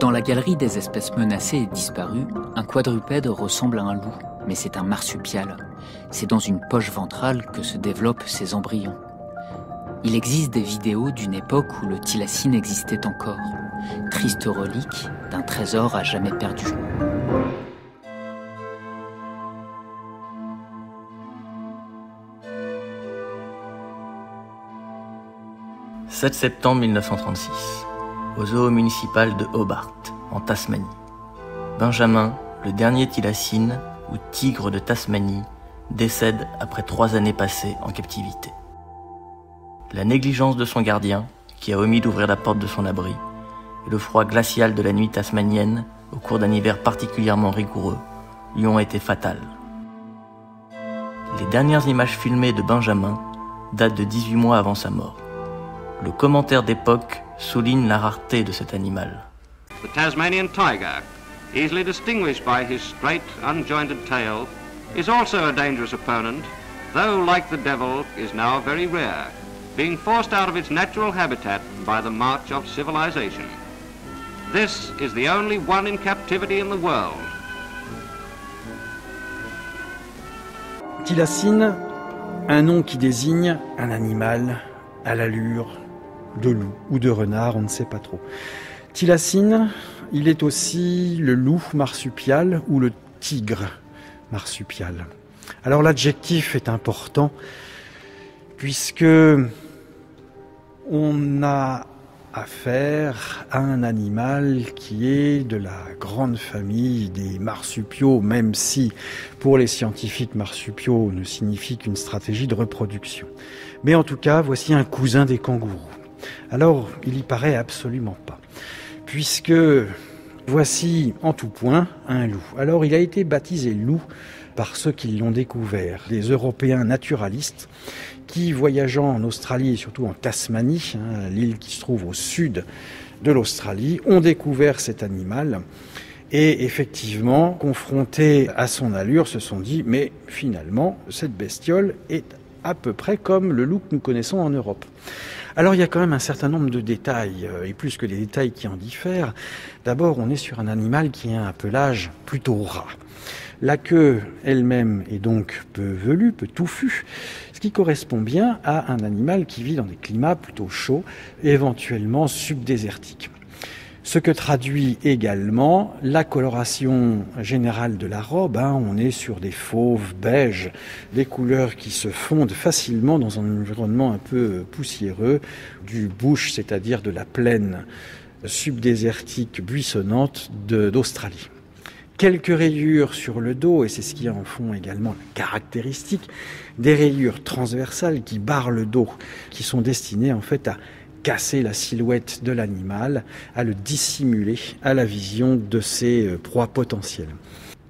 Dans la galerie des espèces menacées et disparues, un quadrupède ressemble à un loup, mais c'est un marsupial. C'est dans une poche ventrale que se développent ces embryons. Il existe des vidéos d'une époque où le thylacine existait encore. Triste relique d'un trésor à jamais perdu. « 7 septembre 1936, au zoo municipal de Hobart, en Tasmanie. Benjamin, le dernier thylacine, ou tigre de Tasmanie, décède après 3 années passées en captivité. La négligence de son gardien, qui a omis d'ouvrir la porte de son abri, et le froid glacial de la nuit tasmanienne, au cours d'un hiver particulièrement rigoureux, lui ont été fatales. Les dernières images filmées de Benjamin datent de 18 mois avant sa mort. Le commentaire d'époque souligne la rareté de cet animal. The Tasmanian tiger, easily distinguished by his straight, unjointed tail, is also a dangerous opponent, though, like the devil, is now very rare, being forced out of its natural habitat by the march of civilization. This is the only one in captivity in the world. Thylacine, un nom qui désigne un animal à l'allure de loup ou de renard, on ne sait pas trop. Thylacine, il est aussi le loup marsupial ou le tigre marsupial. Alors l'adjectif est important puisque on a affaire à un animal qui est de la grande famille des marsupiaux, même si pour les scientifiques marsupiaux ne signifie qu'une stratégie de reproduction. Mais en tout cas, voici un cousin des kangourous. Alors, il y paraît absolument pas, puisque voici en tout point un loup. Alors, il a été baptisé loup par ceux qui l'ont découvert, des Européens naturalistes qui, voyageant en Australie et surtout en Tasmanie, l'île qui se trouve au sud de l'Australie, ont découvert cet animal et effectivement, confrontés à son allure, se sont dit « mais finalement, cette bestiole est à peu près comme le loup que nous connaissons en Europe ». Alors il y a quand même un certain nombre de détails, et plus que des détails qui en diffèrent. D'abord, on est sur un animal qui a un pelage plutôt ras. La queue elle-même est donc peu velue, peu touffue, ce qui correspond bien à un animal qui vit dans des climats plutôt chauds, éventuellement subdésertiques. Ce que traduit également la coloration générale de la robe. On est sur des fauves beiges, des couleurs qui se fondent facilement dans un environnement un peu poussiéreux du bush, c'est-à-dire de la plaine subdésertique buissonnante d'Australie. Quelques rayures sur le dos, et c'est ce qui en font également la caractéristique, des rayures transversales qui barrent le dos, qui sont destinées en fait à casser la silhouette de l'animal, à le dissimuler à la vision de ses proies potentielles.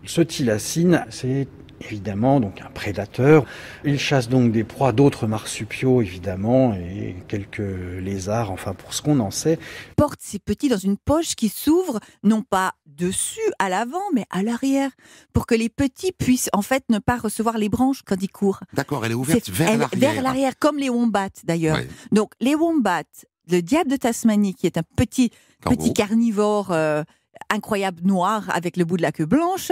Ce thylacine, c'est évidemment donc un prédateur. Il chasse donc des proies d'autres marsupiaux évidemment et quelques lézards, enfin pour ce qu'on en sait. Porte ses petits dans une poche qui s'ouvre non pas dessus à l'avant mais à l'arrière pour que les petits puissent en fait ne pas recevoir les branches quand ils courent. D'accord, elle est ouverte vers l'arrière. Vers l'arrière comme les wombats d'ailleurs. Ouais. Donc les wombats, le diable de Tasmanie qui est un petit carnivore incroyable noir avec le bout de la queue blanche,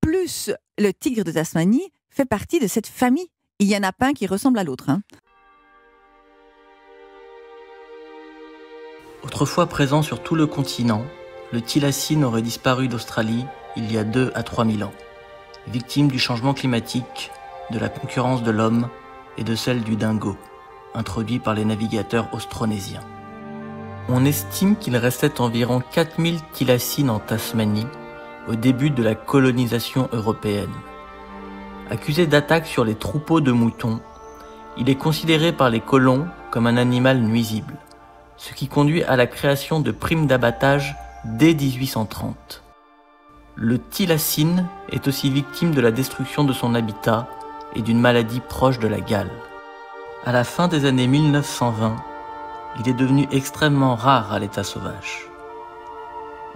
plus le tigre de Tasmanie fait partie de cette famille. Il y en a pas un qui ressemble à l'autre. Autrefois présent sur tout le continent, le thylacine aurait disparu d'Australie il y a 2 à 3 000 ans, victime du changement climatique, de la concurrence de l'homme et de celle du dingo, introduit par les navigateurs austronésiens. On estime qu'il restait environ 4000 thylacines en Tasmanie au début de la colonisation européenne. Accusé d'attaque sur les troupeaux de moutons, il est considéré par les colons comme un animal nuisible, ce qui conduit à la création de primes d'abattage dès 1830. Le thylacine est aussi victime de la destruction de son habitat et d'une maladie proche de la gale. À la fin des années 1920, il est devenu extrêmement rare à l'état sauvage.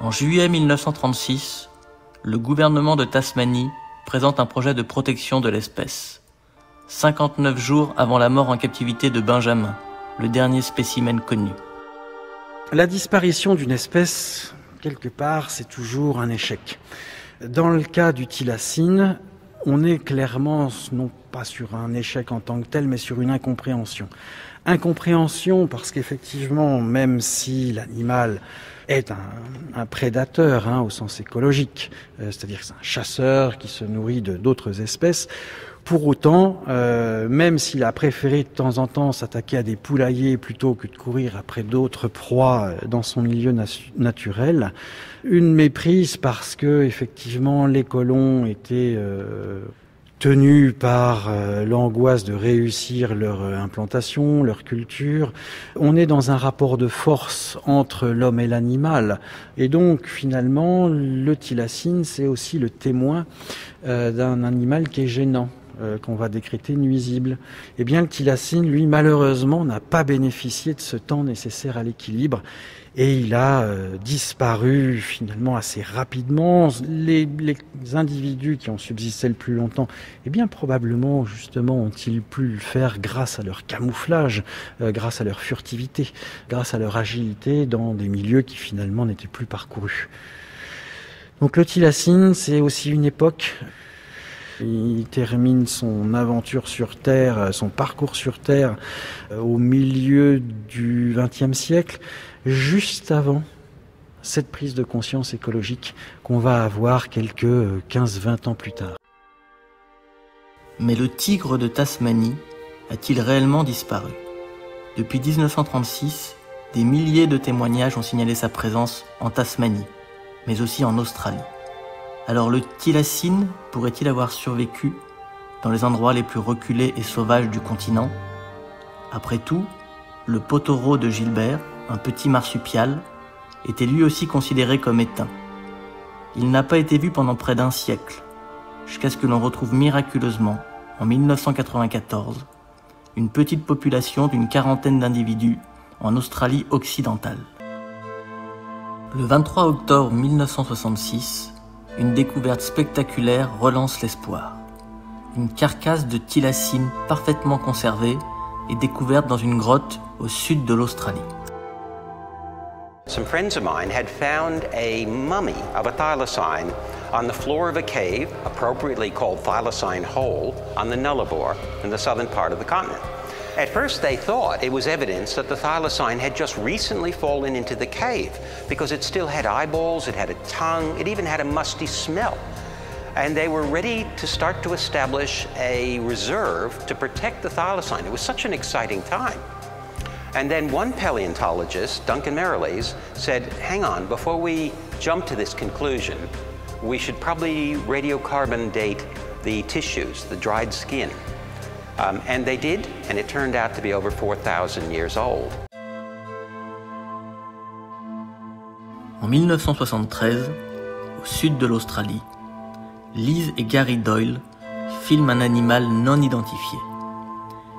En juillet 1936, le gouvernement de Tasmanie présente un projet de protection de l'espèce. 59 jours avant la mort en captivité de Benjamin, le dernier spécimen connu. La disparition d'une espèce quelque part, c'est toujours un échec. Dans le cas du thylacine, on est clairement, non pas sur un échec en tant que tel, mais sur une incompréhension. Incompréhension parce qu'effectivement, même si l'animal est un prédateur au sens écologique, c'est-à-dire que c'est un chasseur qui se nourrit d'autres espèces, pour autant, même s'il a préféré de temps en temps s'attaquer à des poulaillers plutôt que de courir après d'autres proies dans son milieu naturel, une méprise parce que effectivement les colons étaient tenus par l'angoisse de réussir leur implantation, leur culture. On est dans un rapport de force entre l'homme et l'animal. Et donc, finalement, le thylacine, c'est aussi le témoin d'un animal qui est gênant, qu'on va décréter nuisible. Eh bien, le thylacine, lui, malheureusement, n'a pas bénéficié de ce temps nécessaire à l'équilibre. Et il a disparu finalement assez rapidement. Les individus qui ont subsisté le plus longtemps, eh bien probablement justement ont-ils pu le faire grâce à leur camouflage, grâce à leur furtivité, grâce à leur agilité dans des milieux qui finalement n'étaient plus parcourus. Donc le thylacine, c'est aussi une époque. Il termine son aventure sur Terre, son parcours sur Terre au milieu du XXe siècle, juste avant cette prise de conscience écologique qu'on va avoir quelques 15-20 ans plus tard. Mais le tigre de Tasmanie a-t-il réellement disparu ? Depuis 1936, des milliers de témoignages ont signalé sa présence en Tasmanie, mais aussi en Australie. Alors le thylacine pourrait-il avoir survécu dans les endroits les plus reculés et sauvages du continent ? Après tout, le potaureau de Gilbert, un petit marsupial, était lui aussi considéré comme éteint. Il n'a pas été vu pendant près d'un siècle, jusqu'à ce que l'on retrouve miraculeusement, en 1994, une petite population d'une quarantaine d'individus en Australie occidentale. Le 23 octobre 1966, une découverte spectaculaire relance l'espoir. Une carcasse de thylacine parfaitement conservée est découverte dans une grotte au sud de l'Australie. Some friends of mine had found a mummy of a thylacine on the floor of a cave, appropriately called Thylacine Hole, on the Nullarbor in the southern part of the continent. At first they thought it was evidence that the thylacine had just recently fallen into the cave because it still had eyeballs, it had a tongue, it even had a musty smell. And they were ready to start to establish a reserve to protect the thylacine. It was such an exciting time. And then one paleontologist, Duncan Merrilees, said, hang on, before we jump to this conclusion, we should probably radiocarbon date the tissues, the dried skin. And they did, and it turned out to be over 4,000 years old. En 1973, au sud de l'Australie, Liz et Gary Doyle filment un animal non identifié.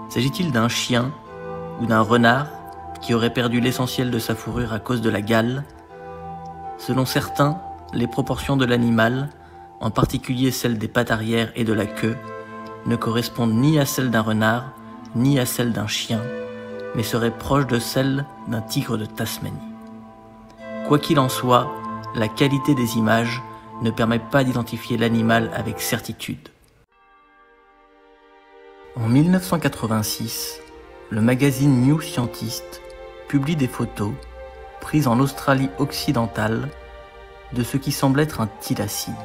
S'agit-il d'un chien ou d'un renard qui aurait perdu l'essentiel de sa fourrure à cause de la gale ? Selon certains, les proportions de l'animal, en particulier celles des pattes arrière et de la queue, ne correspondent ni à celles d'un renard, ni à celles d'un chien, mais seraient proches de celles d'un tigre de Tasmanie. Quoi qu'il en soit, la qualité des images ne permet pas d'identifier l'animal avec certitude. En 1986, le magazine New Scientist publie des photos prises en Australie occidentale de ce qui semble être un thylacine.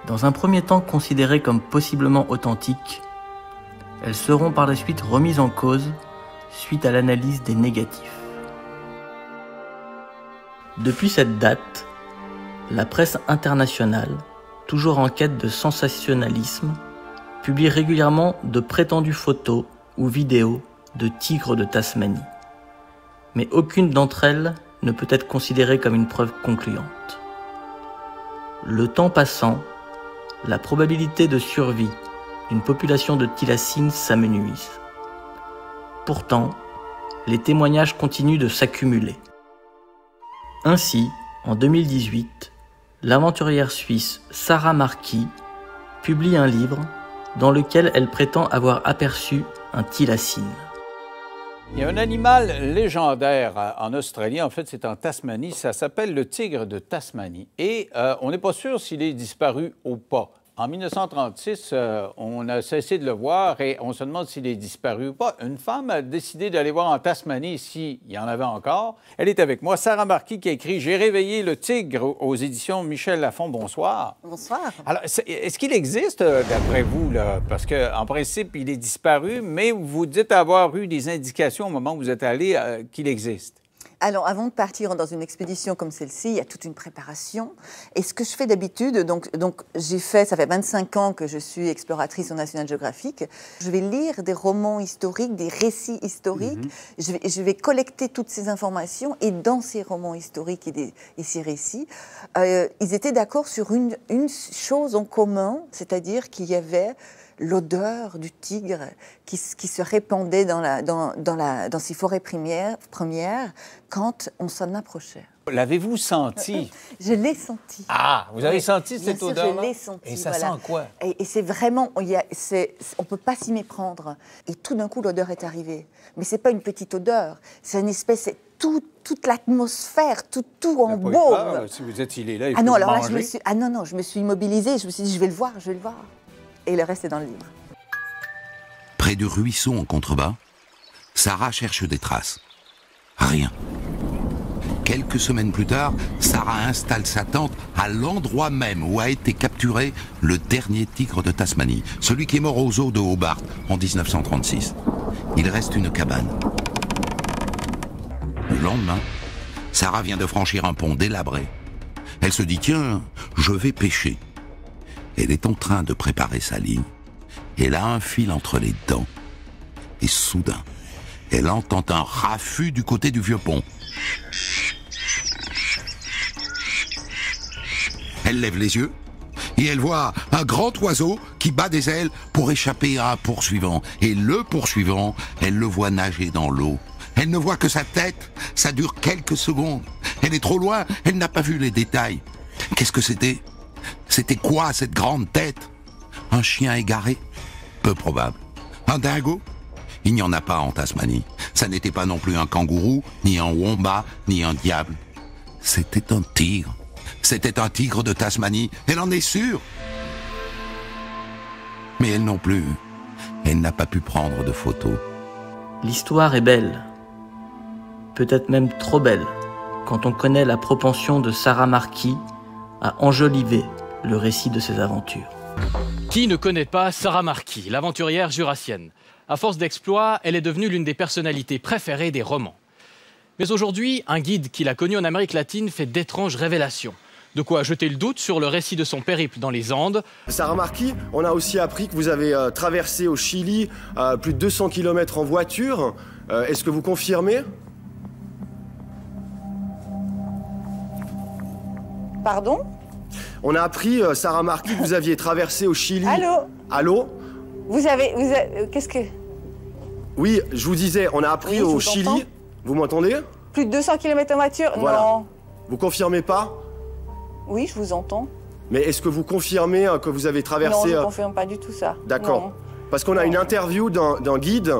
Dans un premier temps considérées comme possiblement authentiques, elles seront par la suite remises en cause suite à l'analyse des négatifs. Depuis cette date, la presse internationale, toujours en quête de sensationnalisme, publie régulièrement de prétendues photos ou vidéos de tigres de Tasmanie. Mais aucune d'entre elles ne peut être considérée comme une preuve concluante. Le temps passant, la probabilité de survie d'une population de thylacines s'amenuise. Pourtant, les témoignages continuent de s'accumuler. Ainsi, en 2018, l'aventurière suisse Sarah Markey publie un livre dans lequel elle prétend avoir aperçu un thylacine. Il y a un animal légendaire en Australie, en fait c'est en Tasmanie, ça s'appelle le tigre de Tasmanie. Et on n'est pas sûr s'il est disparu ou pas. En 1936, on a cessé de le voir et on se demande s'il est disparu ou pas. Une femme a décidé d'aller voir en Tasmanie s'il y en avait encore. Elle est avec moi, Sarah Marquis, qui a écrit « J'ai réveillé le tigre » aux éditions Michel Lafon. Bonsoir. Bonsoir. Alors, est-ce qu'il existe, d'après vous, là? Parce qu'en principe, il est disparu, mais vous dites avoir eu des indications au moment où vous êtes allé qu'il existe. Alors, avant de partir dans une expédition comme celle-ci, il y a toute une préparation. Et ce que je fais d'habitude, donc j'ai fait, ça fait 25 ans que je suis exploratrice au National Geographic. Je vais lire des romans historiques, des récits historiques. Je vais collecter toutes ces informations. Et dans ces romans historiques et ces récits, ils étaient d'accord sur une chose en commun, c'est-à-dire qu'il y avait l'odeur du tigre qui se répandait dans ces forêts premières quand on s'en approchait. L'avez-vous senti? Je l'ai senti. Ah, vous avez senti cette odeur-là? Je l'ai senti. Et ça sent quoi? Et c'est vraiment, on ne peut pas s'y méprendre. Et tout d'un coup, l'odeur est arrivée. Mais ce n'est pas une petite odeur, c'est une espèce... c'est toute l'atmosphère, tout en baume. Si vous êtes, il est là, il faut manger. Là, je me suis immobilisée, je me suis dit, je vais le voir. Et le reste est dans le livre. Près du ruisseau en contrebas, Sarah cherche des traces. Rien. Quelques semaines plus tard, Sarah installe sa tente à l'endroit même où a été capturé le dernier tigre de Tasmanie, celui qui est mort aux eaux de Hobart en 1936. Il reste une cabane. Le lendemain, Sarah vient de franchir un pont délabré. Elle se dit, tiens, je vais pêcher. Elle est en train de préparer sa ligne. Elle a un fil entre les dents. Et soudain, elle entend un raffut du côté du vieux pont. Elle lève les yeux et elle voit un grand oiseau qui bat des ailes pour échapper à un poursuivant. Et le poursuivant, elle le voit nager dans l'eau. Elle ne voit que sa tête. Ça dure quelques secondes. Elle est trop loin. Elle n'a pas vu les détails. Qu'est-ce que c'était ? C'était quoi cette grande tête? Un chien égaré? Peu probable. Un dingo? Il n'y en a pas en Tasmanie. Ça n'était pas non plus un kangourou, ni un wombat, ni un diable. C'était un tigre. C'était un tigre de Tasmanie. Elle en est sûre. Mais elle non plus. Elle n'a pas pu prendre de photos. L'histoire est belle. Peut-être même trop belle, quand on connaît la propension de Sarah Marquis à enjoliver le récit de ses aventures. Qui ne connaît pas Sarah Marquis, l'aventurière jurassienne? À force d'exploits, elle est devenue l'une des personnalités préférées des romans. Mais aujourd'hui, un guide qui l'a connue en Amérique latine fait d'étranges révélations. De quoi jeter le doute sur le récit de son périple dans les Andes. Sarah Marquis, on a aussi appris que vous avez traversé au Chili plus de 200 km en voiture. Est-ce que vous confirmez? Pardon? On a appris, Sarah Marquis, que vous aviez traversé au Chili... Allô? Allô? Vous avez qu'est-ce que... Oui, je vous disais, on a appris au Chili... Vous m'entendez? Plus de 200 km en voiture? Voilà. Non. Vous confirmez pas? Oui, je vous entends. Mais est-ce que vous confirmez que vous avez traversé... Non, je ne confirme pas du tout ça. D'accord. Parce qu'on a une interview d'un guide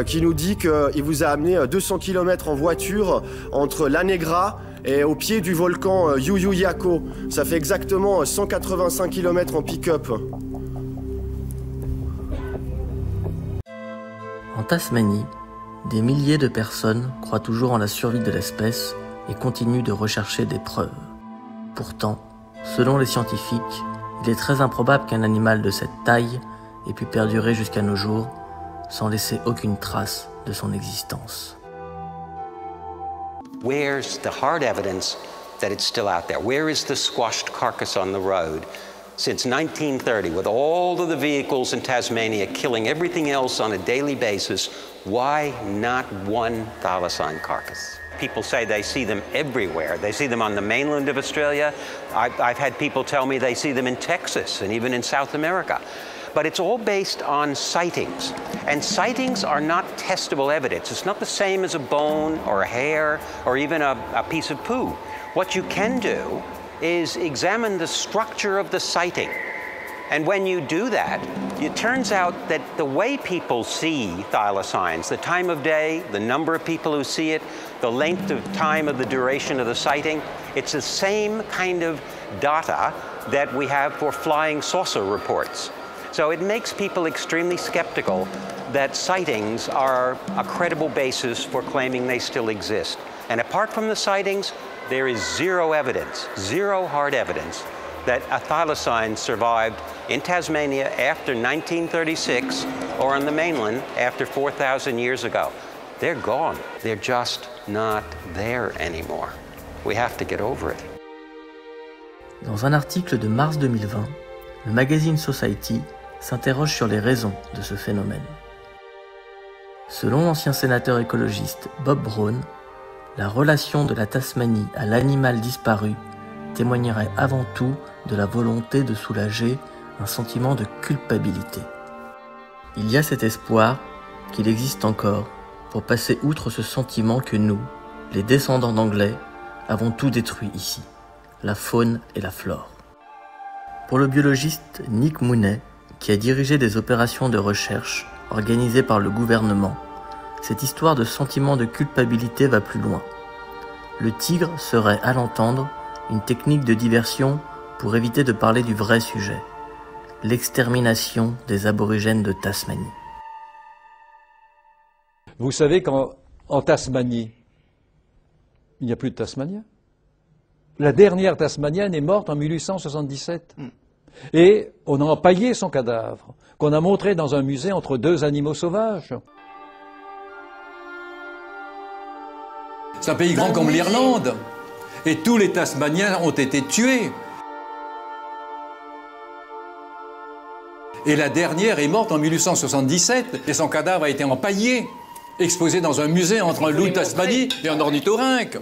qui nous dit qu'il vous a amené 200 km en voiture entre La Negra et au pied du volcan Yuyuyaco. Ça fait exactement 185 km en pick-up. En Tasmanie, des milliers de personnes croient toujours en la survie de l'espèce et continuent de rechercher des preuves. Pourtant, selon les scientifiques, il est très improbable qu'un animal de cette taille ait pu perdurer jusqu'à nos jours sans laisser aucune trace de son existence. Where's the hard evidence that it's still out there? Where is the squashed carcass on the road? Since 1930, with all of the vehicles in Tasmania killing everything else on a daily basis, why not one thylacine carcass? People say they see them everywhere. They see them on the mainland of Australia. I've had people tell me they see them in Texas and even in South America. But it's all based on sightings. And sightings are not testable evidence. It's not the same as a bone or a hair or even a piece of poo. What you can do is examine the structure of the sighting And when you do that, it turns out that the way people see thylacines, the time of day, the number of people who see it, the length of time of the duration of the sighting, it's the same kind of data that we have for flying saucer reports. So it makes people extremely skeptical that sightings are a credible basis for claiming they still exist. And apart from the sightings, there is zero evidence, zero hard evidence that a thylacine survived in Tasmania after 1936 or on the mainland after 4,000 years ago. They're gone. They're just not there anymore. We have to get over it. Dans un article de mars 2020, le magazine Society s'interroge sur les raisons de ce phénomène. Selon l'ancien sénateur écologiste Bob Brown, la relation de la Tasmanie à l'animal disparu témoignerait avant tout de la volonté de soulager un sentiment de culpabilité. Il y a cet espoir qu'il existe encore pour passer outre ce sentiment que nous, les descendants d'Anglais, avons tout détruit ici, la faune et la flore. Pour le biologiste Nick Mooney, qui a dirigé des opérations de recherche organisées par le gouvernement, cette histoire de sentiment de culpabilité va plus loin. Le tigre serait, à l'entendre, une technique de diversion pour éviter de parler du vrai sujet, l'extermination des aborigènes de Tasmanie. Vous savez qu'en Tasmanie, il n'y a plus de Tasmaniens. La dernière Tasmanienne est morte en 1877. Et on a empaillé son cadavre, qu'on a montré dans un musée entre deux animaux sauvages. C'est un pays grand comme l'Irlande. Et tous les Tasmaniens ont été tués. Et la dernière est morte en 1877 et son cadavre a été empaillé, exposé dans un musée entre un loup de Tasmanie et un ornithorynque.